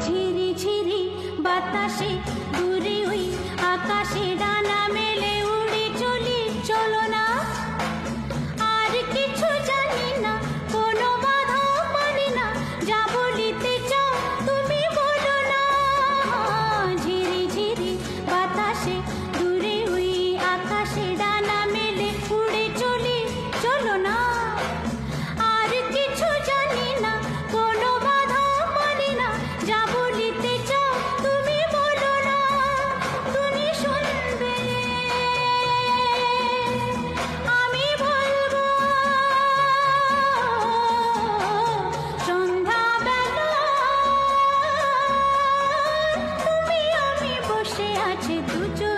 ঝিরি ঝিরি বাতাসে দূরে ওই আকাশে ডানা মেলে উড়ে চলি, চলো না। আর কিছু জানি না, কোনো বাধা মানি না, যা বলিতে চাও তুমি বলো না। ঝিরি ঝিরি বাতাসে দূরে ওই আকাশে ডানা মেলে উড়ে চলি, চলো না। আর কিছু জানি না, কোনো বাধা মানি না, যা বলিতে চাও তুমি বলো না। তুমি শুনবে, আমি বলবো। সন্ধ্যাবেলা তুমি আমি বসে আছি দুজন।